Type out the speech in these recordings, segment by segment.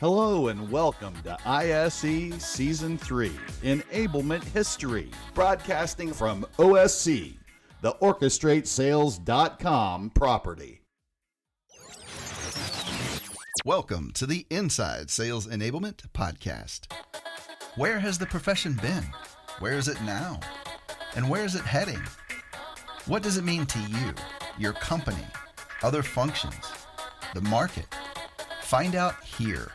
Hello and welcome to ISE Season 3, Enablement History, broadcasting from OSC, the Orchestrate property. Welcome to the Inside Sales Enablement podcast. Where has the profession been? Where is it now? And where is it heading? What does it mean to you, your company, other functions, the market? Find out here.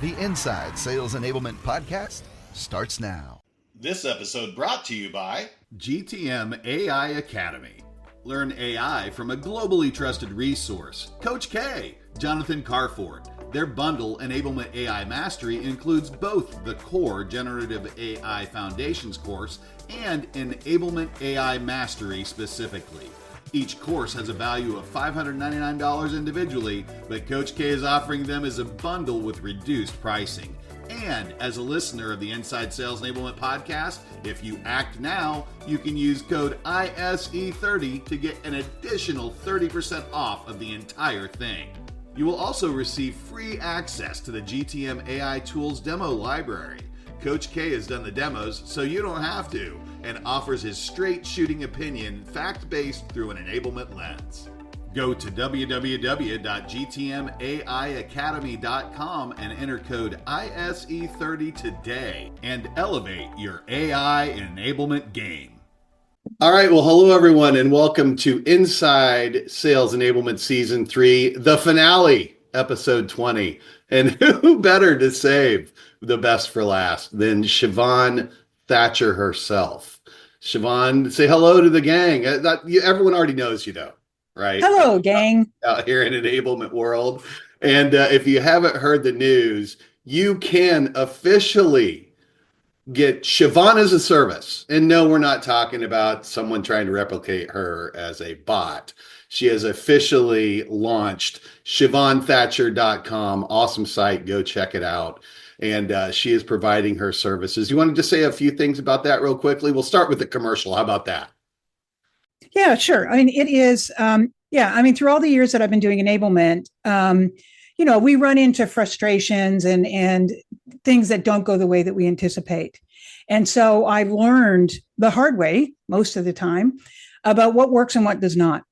The Inside Sales Enablement podcast starts now. This episode brought to you by GTM AI Academy. Learn AI from a globally trusted resource. Coach K, Jonathan Carford. Their bundle, Enablement AI Mastery, includes both the core Generative AI Foundations course and Enablement AI Mastery specifically. Each course has a value of $599 individually, but Coach K is offering them as a bundle with reduced pricing. And as a listener of the Inside Sales Enablement podcast, if you act now, you can use code ISE3 to get an additional 30% off of the entire thing. You will also receive free access to the GTM AI Tools demo library. Coach K has done the demos, so you don't have to, and offers his straight shooting opinion, fact-based through an enablement lens. Go to www.gtmaiacademy.com and enter code ISE30 today and elevate your AI enablement game. All right, well, hello everyone, and welcome to Inside Sales Enablement Season 3, the finale, episode 20. And who better to save the best for last than Sheevaun Thatcher herself? Sheevaun, say hello to the gang. Everyone already knows you know, right? Hello, gang. Out here in enablement world. And if you haven't heard the news, you can officially get Sheevaun as a service. And no, we're not talking about someone trying to replicate her as a bot. She has officially launched SheevaunThatcher.com. Awesome site. Go check it out. And she is providing her services. You want to just say a few things about that real quickly? We'll start with the commercial. How about that? Yeah, sure. I mean, it is, through all the years that I've been doing enablement, we run into frustrations and things that don't go the way that we anticipate. And so I've learned the hard way, most of the time, about what works and what does not.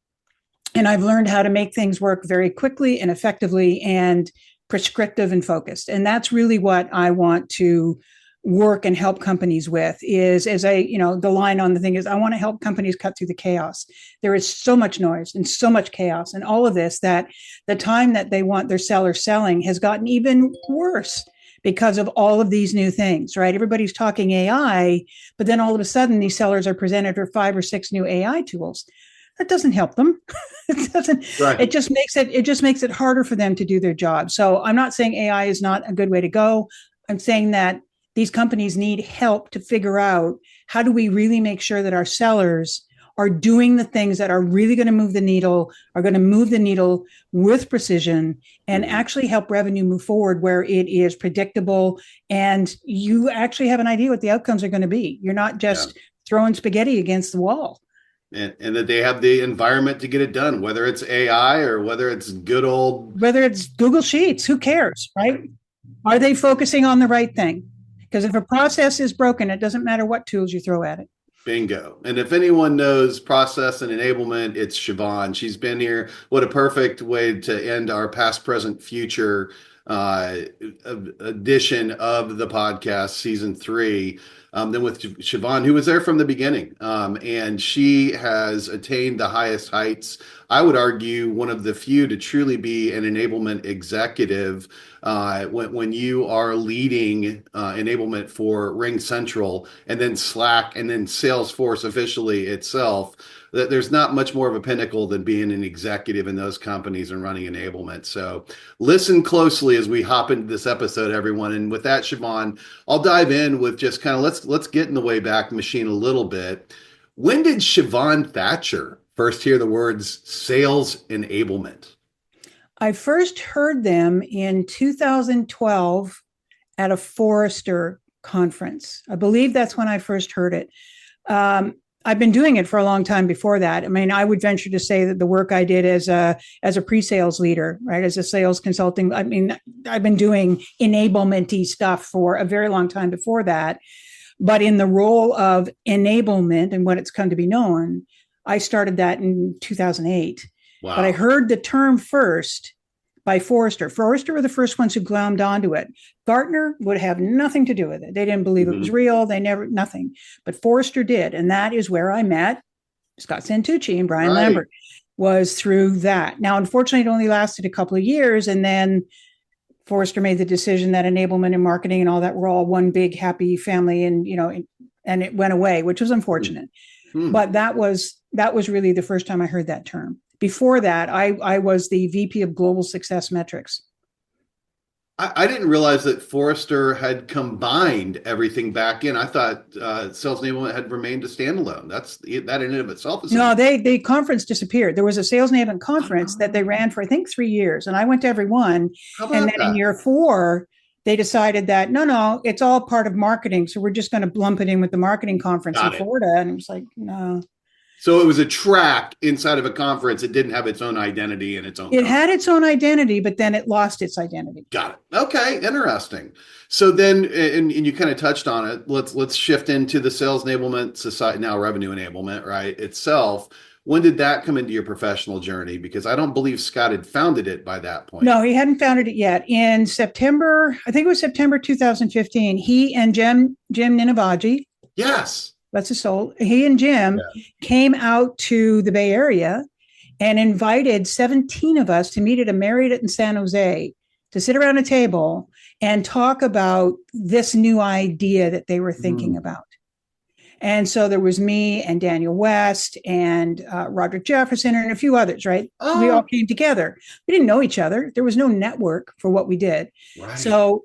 And I've learned how to make things work very quickly and effectively and prescriptive and focused. And that's really what I want to work and help companies with is, the line on the thing is, I want to help companies cut through the chaos. There is so much noise and so much chaos and all of this that the time that they want their sellers selling has gotten even worse because of all of these new things, right? Everybody's talking AI, but then all of a sudden these sellers are presented with 5 or 6 new AI tools. That doesn't help them. It doesn't. Right. It just makes it harder for them to do their job. So I'm not saying AI is not a good way to go. I'm saying that these companies need help to figure out how do we really make sure that our sellers are doing the things that are really going to move the needle, are going to move the needle with precision and actually help revenue move forward where it is predictable and you actually have an idea what the outcomes are going to be. You're not just throwing spaghetti against the wall. And that they have the environment to get it done, whether it's AI or whether it's whether it's Google Sheets, who cares, right? Are they focusing on the right thing? Because if a process is broken, it doesn't matter what tools you throw at it. Bingo. And if anyone knows process and enablement, it's Sheevaun. She's been here. What a perfect way to end our past, present, future edition of the podcast, season 3. Then with Sheevaun, who was there from the beginning, and she has attained the highest heights. I would argue one of the few to truly be an enablement executive when you are leading enablement for Ring Central and then Slack and then Salesforce officially itself. There's not much more of a pinnacle than being an executive in those companies and running enablement. So listen closely as we hop into this episode, everyone. And with that, Sheevaun, I'll dive in with just kind of let's get in the Wayback Machine a little bit. When did Sheevaun Thatcher first hear the words sales enablement? I first heard them in 2012 at a Forrester conference. I believe that's when I first heard it. I've been doing it for a long time before that. I mean, I would venture to say that the work I did as a pre-sales leader, right, as a sales consulting, I mean, I've been doing enablement-y stuff for a very long time before that. But in the role of enablement and what it's come to be known, I started that in 2008. Wow. But I heard the term first by Forrester. Forrester were the first ones who glommed onto it. Gartner would have nothing to do with it. They didn't believe it was real. They never, nothing. But Forrester did. And that is where I met Scott Santucci and Brian Lambert, was through that. Now, unfortunately, it only lasted a couple of years. And then Forrester made the decision that enablement and marketing and all that were all one big happy family. And, and it went away, which was unfortunate. But that was really the first time I heard that term. Before that, I was the VP of Global Success Metrics. I didn't realize that Forrester had combined everything back in. I thought Sales Enablement had remained a standalone. That in and of itself is no. The conference disappeared. There was a Sales Enablement conference that they ran for I think 3 years, and I went to every one. And then in year 4, they decided that no, it's all part of marketing, so we're just going to lump it in with the marketing conference in Florida. And it was like, no. So it was a track inside of a conference. It didn't have its own identity and its own. It had its own identity, but then it lost its identity. Got it. Okay, interesting. So then, and you kind of touched on it. Let's shift into the Sales Enablement Society, now Revenue Enablement, right, itself. When did that come into your professional journey? Because I don't believe Scott had founded it by that point. No, he hadn't founded it yet. In September, I think it was September 2015, he and Jim Ninavaji. Yes. That's his soul. He and Jim came out to the Bay Area and invited 17 of us to meet at a Marriott in San Jose to sit around a table and talk about this new idea that they were thinking about. And so there was me and Daniel West and Roderick Jefferson and a few others, right? Oh. We all came together. We didn't know each other. There was no network for what we did. Right. So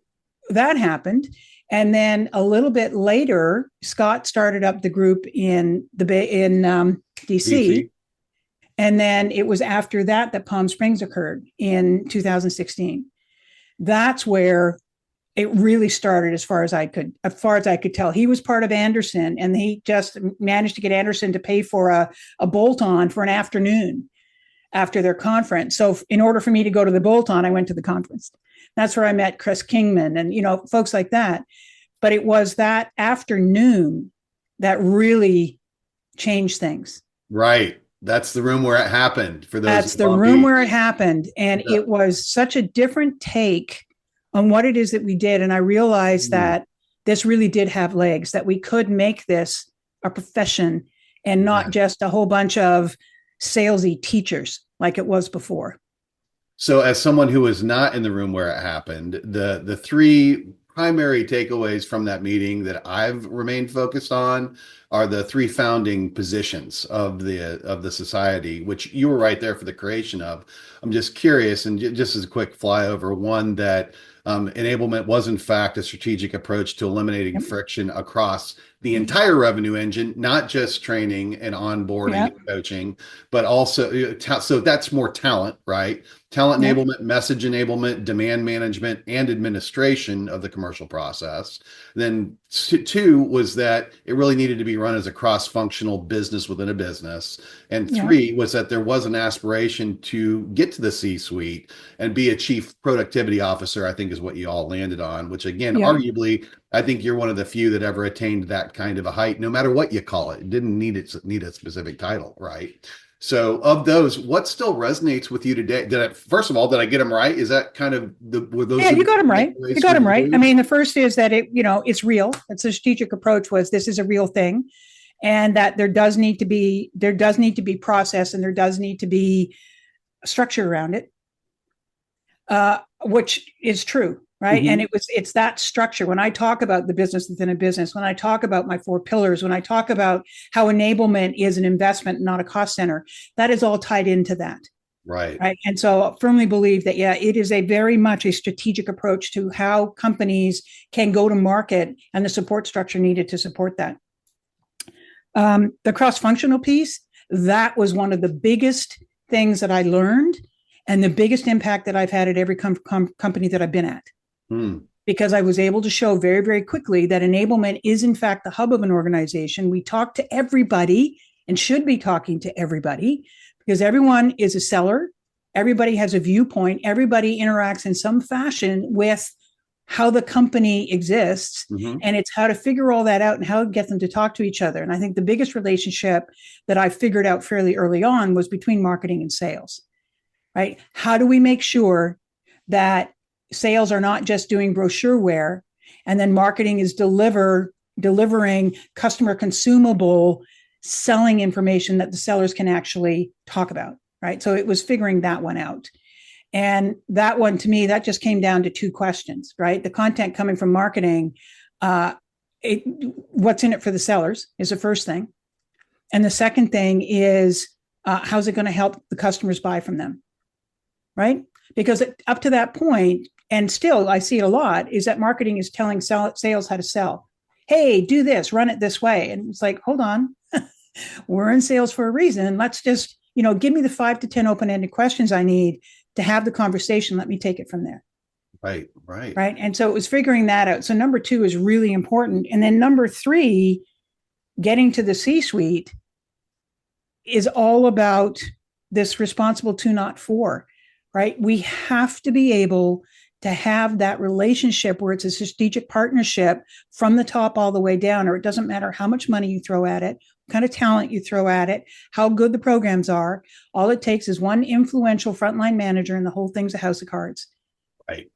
that happened. And then a little bit later, Scott started up the group in DC. And then it was after that Palm Springs occurred in 2016. That's where it really started, as far as I could tell. He was part of Anderson, and he just managed to get Anderson to pay for a bolt-on for an afternoon after their conference. So in order for me to go to the bolt-on, I went to the conference. That's where I met Chris Kingman and, folks like that. But it was that afternoon that really changed things. Right. That's the room where it happened. That's the room where it happened. And it was such a different take on what it is that we did. And I realized that this really did have legs, that we could make this a profession and not just a whole bunch of salesy teachers like it was before. So as someone who was not in the room where it happened, the 3 primary takeaways from that meeting that I've remained focused on are the 3 founding positions of the society, which you were right there for the creation of. I'm just curious, and just as a quick flyover, one that enablement was in fact a strategic approach to eliminating friction across the entire revenue engine, not just training and onboarding and coaching, but also, so that's more talent, right? Talent enablement, message enablement, demand management, and administration of the commercial process. Then 2 was that it really needed to be run as a cross-functional business within a business. And 3 was that there was an aspiration to get to the C-suite and be a chief productivity officer, I think is what you all landed on, which again, arguably, I think you're one of the few that ever attained that kind of a height, no matter what you call it. It didn't need a specific title, right? So of those, what still resonates with you today? First of all, did I get them right? Is that kind of were those? Yeah, you got them right. You got them right. I mean, the first is that it's real. It's a strategic approach. This is a real thing, and that there does need to be process, and there does need to be a structure around it, which is true. Right. And it's that structure. When I talk about the business within a business, when I talk about my 4 pillars, when I talk about how enablement is an investment, not a cost center, that is all tied into that. Right. And so I firmly believe that, it is a very much a strategic approach to how companies can go to market and the support structure needed to support that. The cross-functional piece, that was one of the biggest things that I learned and the biggest impact that I've had at every company that I've been at. because I was able to show very, very quickly that enablement is in fact the hub of an organization. We talk to everybody and should be talking to everybody because everyone is a seller. Everybody has a viewpoint. Everybody interacts in some fashion with how the company exists. And it's how to figure all that out and how to get them to talk to each other. And I think the biggest relationship that I figured out fairly early on was between marketing and sales, right? How do we make sure that sales are not just doing brochureware and then marketing is delivering customer consumable selling information that the sellers can actually talk about, right? So it was figuring that one out. And that one, to me, that just came down to two questions, right? The content coming from marketing, what's in it for the sellers is the first thing. And the second thing is, how's it going to help the customers buy from them, right? Because up to that point, and still I see it a lot, is that marketing is telling sales how to sell. Hey, do this, run it this way. And it's like, hold on, we're in sales for a reason. Let's just, give me the 5 to 10 open-ended questions I need to have the conversation. Let me take it from there. Right. And so it was figuring that out. So number 2 is really important. And then number 3, getting to the C-suite is all about this responsible to, not for, right? We have to be able to have that relationship where it's a strategic partnership from the top all the way down, or it doesn't matter how much money you throw at it, what kind of talent you throw at it, how good the programs are. All it takes is one influential frontline manager and the whole thing's a house of cards. Right.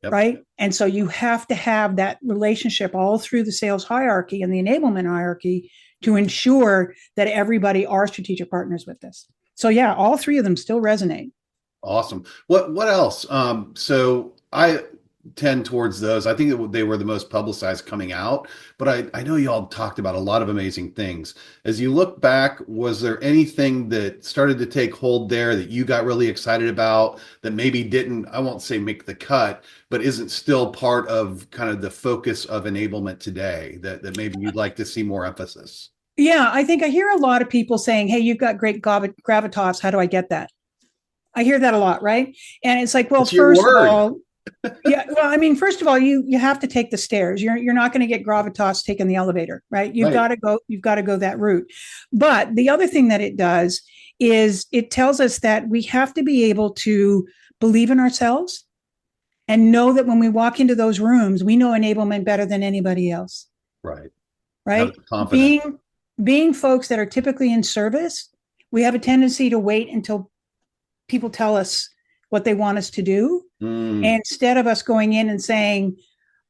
Yep. Right. And so you have to have that relationship all through the sales hierarchy and the enablement hierarchy to ensure that everybody are strategic partners with this. So yeah, all 3 of them still resonate. Awesome. What else? So I tend towards those. I think that they were the most publicized coming out, but I know you all talked about a lot of amazing things. As you look back, was there anything that started to take hold there that you got really excited about that maybe didn't, I won't say make the cut, but isn't still part of kind of the focus of enablement today that maybe you'd like to see more emphasis? Yeah, I think I hear a lot of people saying, hey, you've got great gravitas. How do I get that? I hear that a lot, right? And it's like, well, first of all, first of all, you have to take the stairs. You're not going to get gravitas taking the elevator, right? You've got to go that route. But the other thing that it does is it tells us that we have to be able to believe in ourselves and know that when we walk into those rooms, we know enablement better than anybody else. Right. Being folks that are typically in service, we have a tendency to wait until people tell us what they want us to do. And instead of us going in and saying,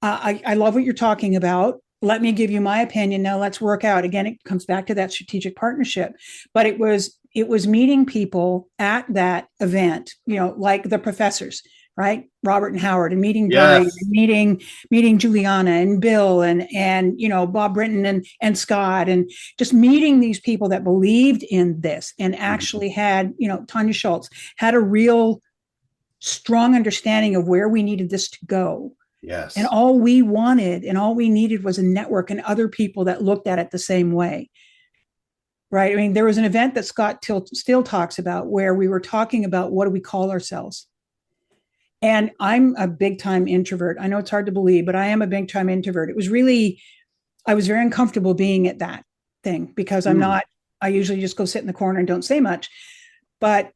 I love what you're talking about. Let me give you my opinion. Now let's work out. Again, it comes back to that strategic partnership. But it was meeting people at that event, like the professors, right? Robert and Howard, and meeting Brian, and meeting Juliana and Bill and Bob Britton and Scott, and just meeting these people that believed in this and actually had, Tanya Schultz had a real strong understanding of where we needed this to go. Yes. And all we wanted and all we needed was a network and other people that looked at it the same way. Right. I mean, there was an event that Scott still talks about where we were talking about what do we call ourselves. And I'm a big time introvert. I know it's hard to believe, but I am a big time introvert. I was very uncomfortable being at that thing because I usually just go sit in the corner and don't say much. But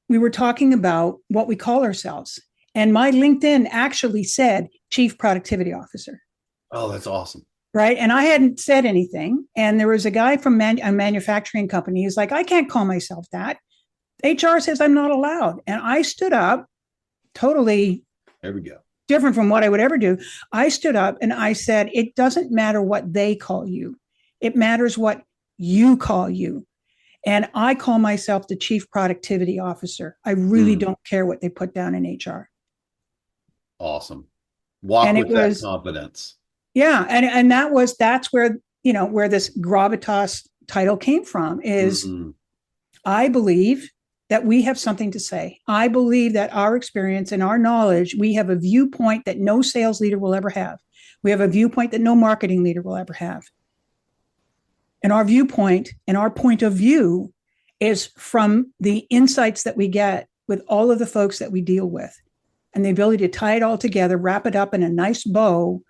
we were talking about what we call ourselves. And my LinkedIn actually said Chief Productivity Officer. Oh, that's awesome. Right. And I hadn't said anything. And there was a guy from a manufacturing company. He's like, I can't call myself that. HR says I'm not allowed. And I stood up, totally there we go, different from what I would ever do. I stood up and I said, it doesn't matter what they call you. It matters what you call you. And I call myself the Chief Productivity Officer. I really don't care what they put down in HR. Awesome. Walk with that confidence. Yeah. And that's where, where this Gravitas title came from is I believe that we have something to say. I believe that our experience and our knowledge, we have a viewpoint that no sales leader will ever have. We have a viewpoint that no marketing leader will ever have. And our viewpoint and our point of view is from the insights that we get with all of the folks that we deal with and the ability to tie it all together, wrap it up in a nice bow,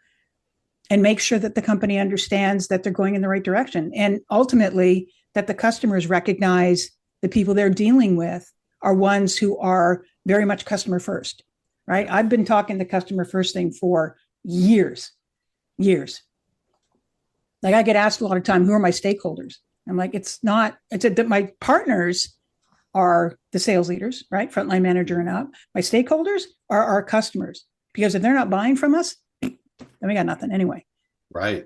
and make sure that the company understands that they're going in the right direction. And ultimately, that the customers recognize the people they're dealing with are ones who are very much customer first, right? I've been talking the customer first thing for years. Like I get asked a lot of time, who are my stakeholders? I'm like, it's that my partners are the sales leaders, right? Frontline manager and up. My stakeholders are our customers, because if they're not buying from us, then we got nothing anyway. Right.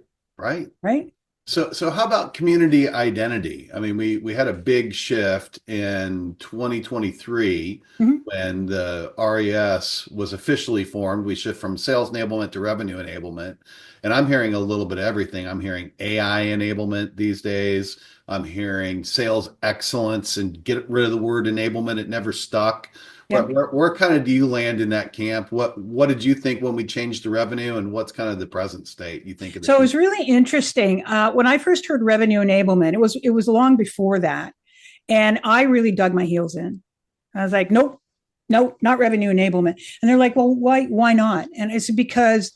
So how about community identity? I mean, we had a big shift in 2023 when the RES was officially formed. We shift from sales enablement to revenue enablement. And I'm hearing a little bit of everything. I'm hearing AI enablement these days. I'm hearing sales excellence, and get rid of the word enablement. It never stuck. Yep. Where kind of do you land in that camp? What did you think when we changed the revenue, and what's kind of the present state you think of? So it was really interesting. When I first heard revenue enablement, it was long before that. And I really dug my heels in. I was like, nope, not revenue enablement. And they're like, well, why not? And it's because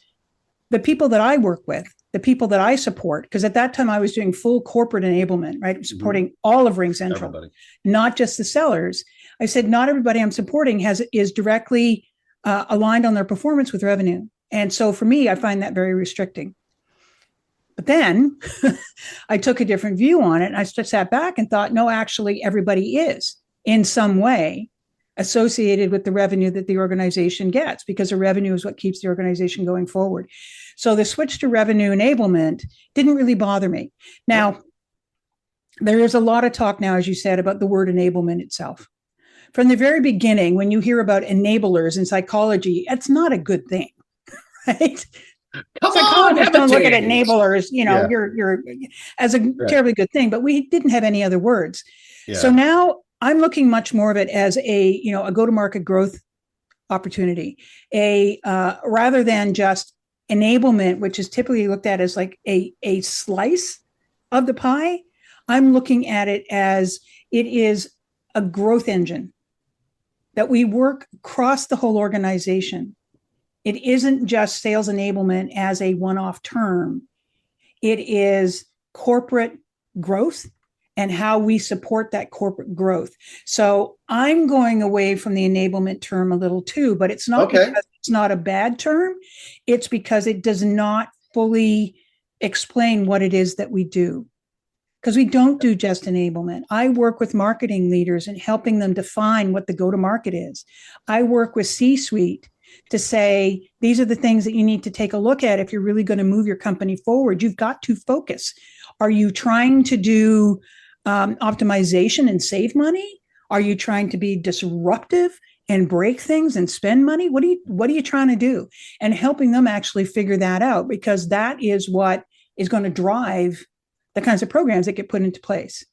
the people that I work with, the people that I support, because at that time I was doing full corporate enablement, right? Supporting all of Ring Central, everybody, not just the sellers. I said, not everybody I'm supporting is directly aligned on their performance with revenue. And so for me, I find that very restricting. But then I took a different view on it. And I just sat back and thought, no, actually, everybody is in some way associated with the revenue that the organization gets, because the revenue is what keeps the organization going forward. So the switch to revenue enablement didn't really bother me. Now, there is a lot of talk now, as you said, about the word enablement itself. From the very beginning, when you hear about enablers in psychology, it's not a good thing, right? Psychologists don't look at enablers, you're as a terribly good thing, but we didn't have any other words. Yeah. So now I'm looking much more of it as a go-to-market growth opportunity, rather than just enablement, which is typically looked at as like a slice of the pie. I'm looking at it as it is a growth engine that we work across the whole organization. It isn't just sales enablement as a one-off term. It is corporate growth and how we support that corporate growth. So I'm going away from the enablement term a little too, but it's not because it's not a bad term. It's because it does not fully explain what it is that we do. Because we don't do just enablement. I work with marketing leaders and helping them define what the go-to-market is. I work with C-suite to say, these are the things that you need to take a look at if you're really going to move your company forward. You've got to focus. Are you trying to do optimization and save money? Are you trying to be disruptive and break things and spend money? What are you trying to do? And helping them actually figure that out, because that is what is going to drive the kinds of programs that get put into place.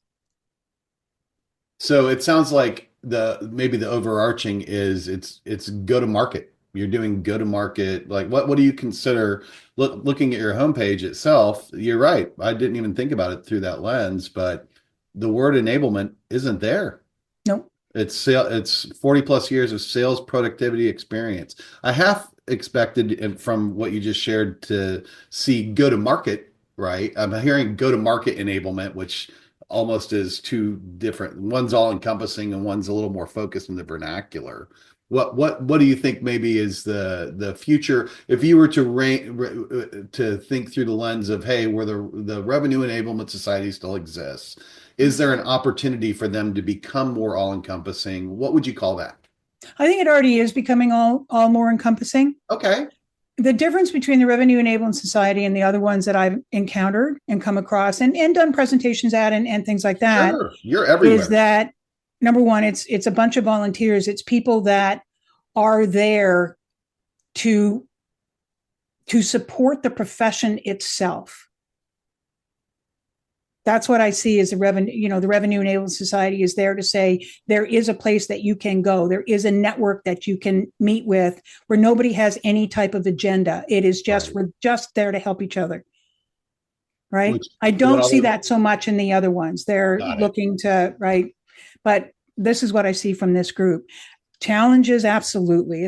So it sounds like maybe the overarching is it's go to market. You're doing go to market. Like what do you consider? Looking at your homepage itself, you're right. I didn't even think about it through that lens, but the word enablement isn't there. Nope. It's 40 plus years of sales productivity experience. I half expected from what you just shared to see go to market. Right. I'm hearing go-to-market enablement, which almost is two different. One's all encompassing and one's a little more focused in the vernacular. What do you think maybe is the future if you were to think through the lens of, hey, where the Revenue Enablement Society still exists, is there an opportunity for them to become more all-encompassing? What would you call that? I think it already is becoming all more encompassing. Okay. The difference between the Revenue Enablement Society and the other ones that I've encountered and come across and done presentations at and things like that, sure, you're everywhere, is that number one, it's a bunch of volunteers. It's people that are there to support the profession itself. That's what I see as the Revenue Enablement Society is there to say there is a place that you can go. There is a network that you can meet with where nobody has any type of agenda. It is just, we're just there to help each other. Right. I don't see that so much in the other ones. They're looking to, right. But this is what I see from this group. Challenges, absolutely.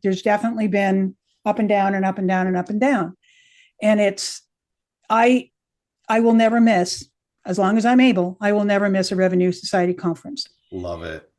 There's definitely been up and down and up and down and up and down. And I will never miss, as long as I'm able, I will never miss a Revenue Society conference. Love it.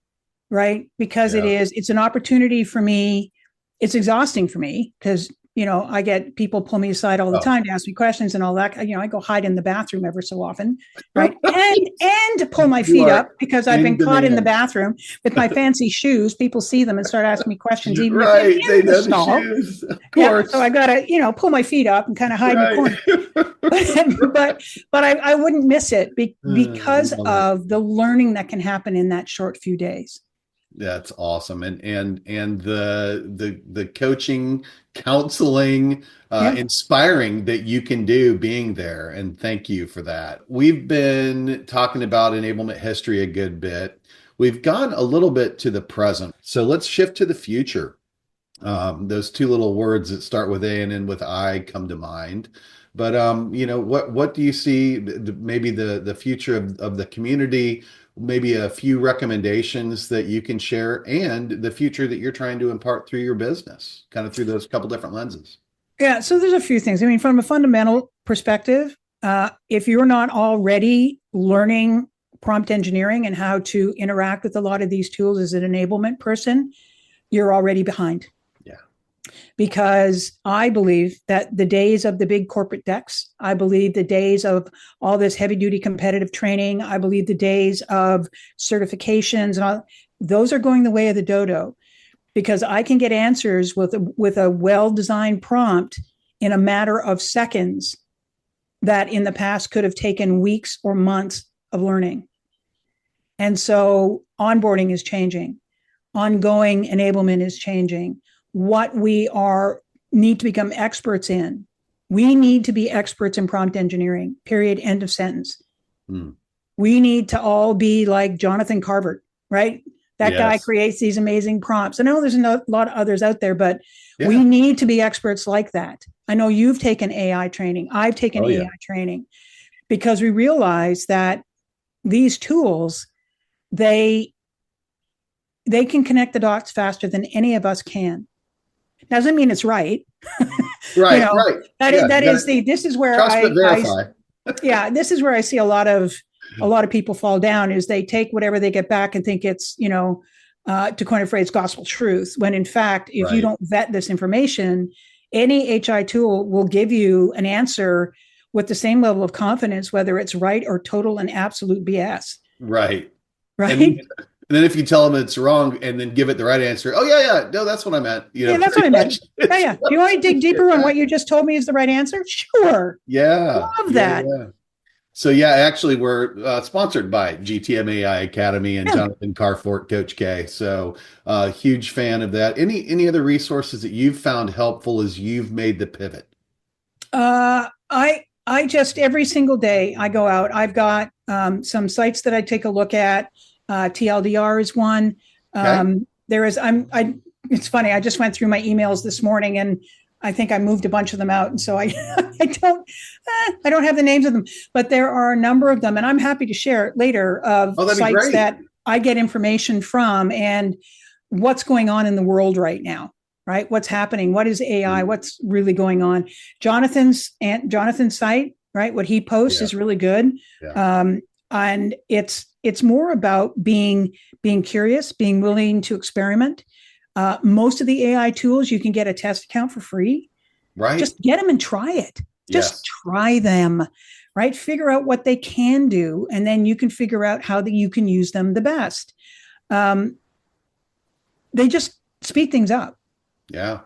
Right? Because it's an opportunity for me. It's exhausting for me because, I get people pull me aside all the time to ask me questions and all that. I go hide in the bathroom ever so often, right? and pull my feet up because I've been caught in the bathroom with my fancy shoes. People see them and start asking me questions. Even right, if they know the shoes. Of course. Yeah, so I gotta, pull my feet up and kind of hide in the corner. but I wouldn't miss it because of the learning that can happen in that short few days. That's awesome. And the coaching, counseling, inspiring that you can do being there. And thank you for that. We've been talking about enablement history a good bit. We've gone a little bit to the present. So let's shift to the future. Those two little words that start with A and end with I come to mind. But what do you see maybe the future of the community, maybe a few recommendations that you can share, and the future that you're trying to impart through your business, kind of through those couple different lenses? Yeah, so there's a few things. I mean, from a fundamental perspective, if you're not already learning prompt engineering and how to interact with a lot of these tools as an enablement person, you're already behind. Because I believe that the days of the big corporate decks, I believe the days of all this heavy duty competitive training, I believe the days of certifications and all, those are going the way of the dodo, because I can get answers with a well-designed prompt in a matter of seconds that in the past could have taken weeks or months of learning. And so onboarding is changing. Ongoing enablement is changing. What we need to become experts in. We need to be experts in prompt engineering, period, end of sentence. We need to all be like Jonathan Carver, right? That guy creates these amazing prompts. I know there's a lot of others out there, but we need to be experts like that. I know you've taken AI training. I've taken AI training, because we realize that these tools, they can connect the dots faster than any of us can. Doesn't mean it's right. Right. This is where this is where I see a lot of people fall down, is they take whatever they get back and think it's, to coin a phrase, gospel truth, when in fact, if you don't vet this information, any HI tool will give you an answer with the same level of confidence, whether it's right or total and absolute BS. Right. And then if you tell them it's wrong and then give it the right answer, no, that's what I meant. That's what I meant. Yeah. Do you want to dig deeper on what you just told me is the right answer? Sure. Yeah. Love that. Yeah. So actually we're sponsored by GTM AI Academy and Jonathan Carfort, Coach K. So huge fan of that. Any other resources that you've found helpful as you've made the pivot? I just, every single day I go out, I've got some sites that I take a look at. TLDR is one. It's funny. I just went through my emails this morning and I think I moved a bunch of them out. And so I don't have the names of them, but there are a number of them, and I'm happy to share it later of sites that I get information from and what's going on in the world right now, right? What's happening? What is AI? What's really going on? Jonathan's site, right? What he posts is really good. And it's more about being curious, being willing to experiment. Most of the AI tools, you can get a test account for free. Right. Just get them and try it. Just try them, right? Figure out what they can do, and then you can figure out how that you can use them the best. They just speed things up. Yeah.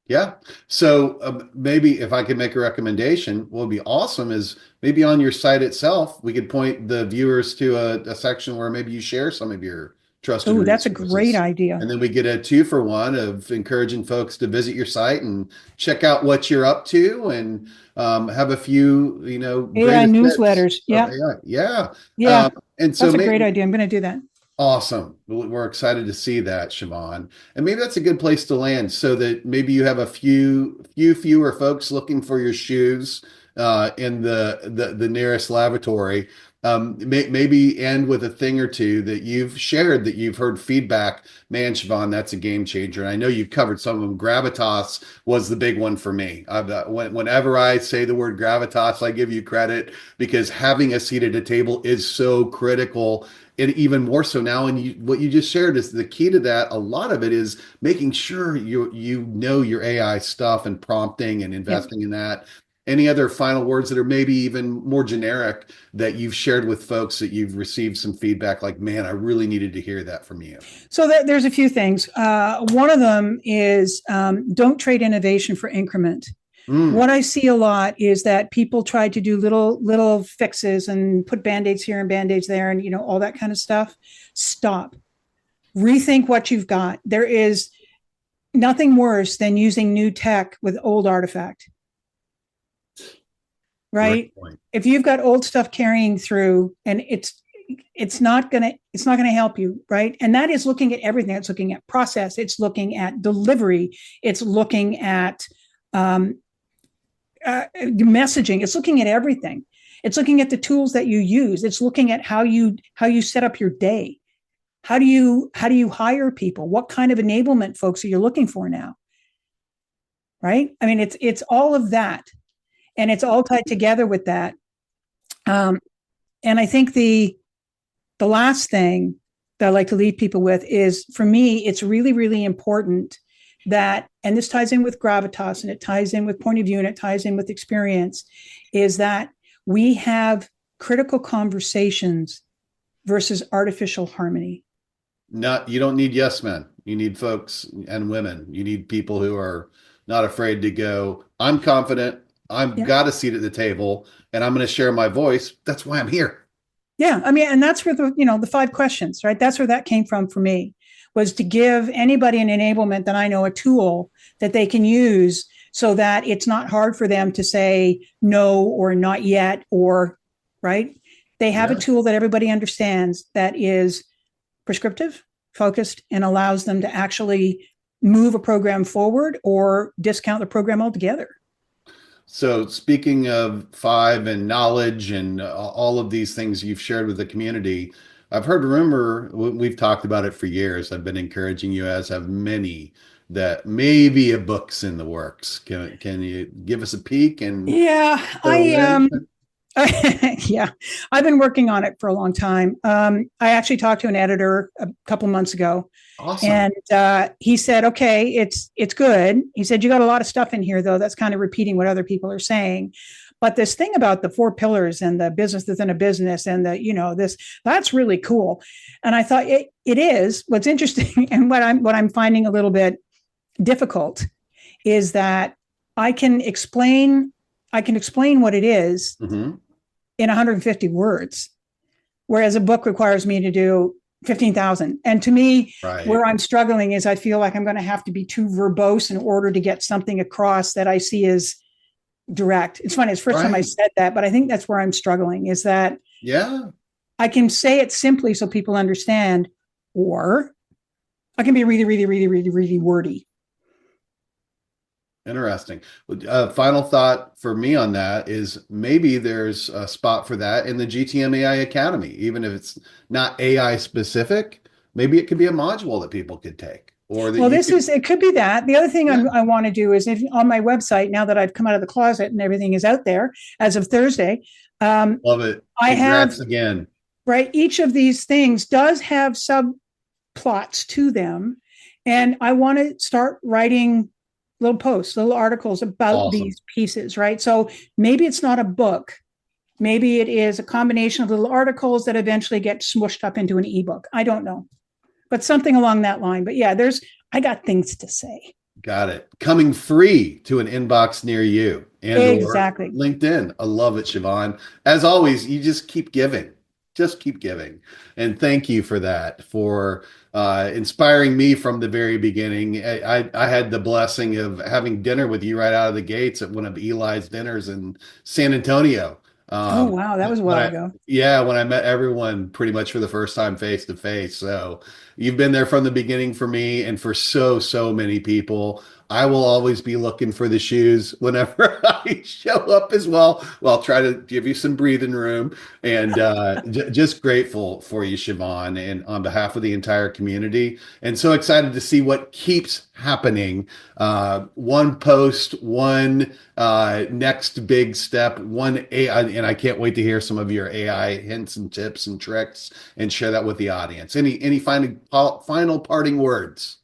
Yeah. So maybe if I could make a recommendation, what would be awesome is maybe on your site itself, we could point the viewers to a section where maybe you share some of your trusted resources. That's a great idea. And then we get a 2-for-1 of encouraging folks to visit your site and check out what you're up to, and have a few, AI newsletters. Yeah. And so that's a great idea. I'm going to do that. Awesome. We're excited to see that, Sheevaun. And maybe that's a good place to land, so that maybe you have a fewer folks looking for your shoes in the nearest lavatory. Maybe end with a thing or two that you've shared that you've heard feedback. Man, Sheevaun, that's a game changer. And I know you've covered some of them. Gravitas was the big one for me. Whenever I say the word gravitas, I give you credit because having a seat at a table is so critical. And even more so now, and what you just shared is the key to that. A lot of it is making sure you know your AI stuff and prompting and Yep. investing in that. Any other final words that are maybe even more generic that you've shared with folks that you've received some feedback like, man, I really needed to hear that from you? So there's a few things. One of them is don't trade innovation for increment. Mm, What I see a lot is that people try to do little fixes and put band-aids here and band-aids there and all that kind of stuff. Stop. Rethink what you've got. There is nothing worse than using new tech with old artifact. great Right? point. If you've got old stuff carrying through and it's not gonna help you, right? And that is looking at everything. It's looking at process, it's looking at delivery, it's looking at messaging, it's looking at everything. It's looking at the tools that you use. It's looking at how you set up your day. How do you hire people? What kind of enablement folks are you looking for now? Right? I mean, it's all of that, and it's all tied together with that. And I think the last thing that I like to leave people with is, for me, it's really, really important that, and this ties in with gravitas and it ties in with point of view and it ties in with experience, is that we have critical conversations versus artificial harmony. You don't need yes men. You need folks and women. You need people who are not afraid to go, I'm confident, I've Yeah. got a seat at the table, and I'm going to share my voice. That's why I'm here. Yeah. I mean, and that's where the 5 questions, right? That's where that came from for me, was to give anybody an enablement that I know, a tool that they can use so that it's not hard for them to say no or not yet, or right. They have a Yeah. tool that everybody understands that is prescriptive, focused, and allows them to actually move a program forward or discount the program altogether. So, speaking of 5 and knowledge and all of these things you've shared with the community, I've heard rumor, we've talked about it for years. I've been encouraging you, as have many, that maybe a book's in the works. Can you give us a peek and Yeah, fill in? yeah, I've been working on it for a long time. I actually talked to an editor a couple months ago, Awesome. and he said, "Okay, it's good." He said, "You got a lot of stuff in here, though. That's kind of repeating what other people are saying." But this thing about the 4 pillars and the business within a business and that's really cool. And I thought it is. What's interesting and what I'm finding a little bit difficult is that I can explain what it is Hmm. in 150 words, whereas a book requires me to do 15,000. And to me, Right. where I'm struggling is I feel like I'm going to have to be too verbose in order to get something across that I see as direct. It's funny, it's the first time I Right. said that, but I think that's where I'm struggling, is that Yeah. I can say it simply so people understand, or I can be really, really, really, really, really wordy. Interesting. Final thought for me on that is maybe there's a spot for that in the GTM AI Academy, even if it's not AI specific. Maybe it could be a module that people could take, or that Well, you could. it could be that. The other thing Yeah, I want to do is, if on my website, now that I've come out of the closet and everything is out there as of Thursday, love it. I have, Congrats again. right, each of these things does have subplots to them. And I want to start writing little posts, little articles about Awesome. these pieces, right? So maybe it's not a book. Maybe it is a combination of little articles that eventually get smushed up into an ebook. I don't know, but something along that line. But yeah, I got things to say. Got it. Coming free to an inbox near you and or Exactly. LinkedIn. I love it, Sheevaun. As always, you just keep giving. Just keep giving. And thank you for that, for inspiring me from the very beginning. I had the blessing of having dinner with you right out of the gates at one of Eli's dinners in San Antonio. Oh, Um, wow. That was a when while I, ago. yeah, when I met everyone pretty much for the first time face to face. So you've been there from the beginning for me and for so, so many people. I will always be looking for the shoes whenever I show up as well. Well, I'll try to give you some breathing room, and just grateful for you, Sheevaun, and on behalf of the entire community, and so excited to see what keeps happening. One post, one next big step, one AI, and I can't wait to hear some of your AI hints and tips and tricks and share that with the audience. Any final parting words?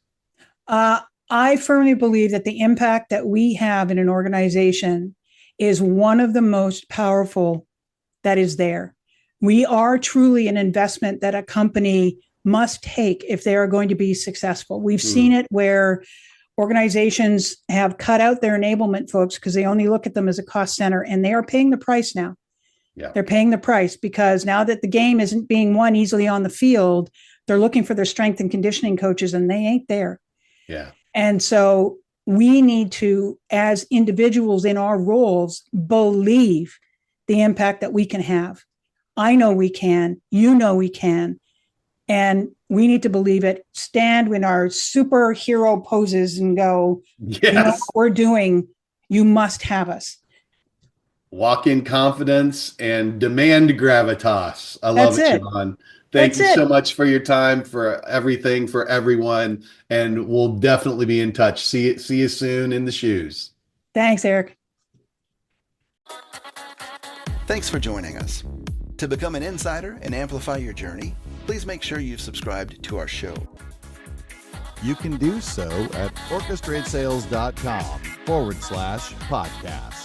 I firmly believe that the impact that we have in an organization is one of the most powerful that is there. We are truly an investment that a company must take if they are going to be successful. We've seen it where organizations have cut out their enablement folks because they only look at them as a cost center, and they are paying the price now. Yeah. They're paying the price because now that the game isn't being won easily on the field, they're looking for their strength and conditioning coaches, and they ain't there. Yeah. And so we need to, as individuals in our roles, believe the impact that we can have. I know we can, you know we can, and we need to believe it, stand in our superhero poses and go, yes, you know what we're doing, you must have us. Walk in confidence and demand gravitas. I love it, Sheevaun. Thank you so much for your time, for everything, for everyone, and we'll definitely be in touch. See you soon in the shoes. Thanks, Eric. Thanks for joining us. To become an insider and amplify your journey, please make sure you've subscribed to our show. You can do so at orchestratesales.com/podcast.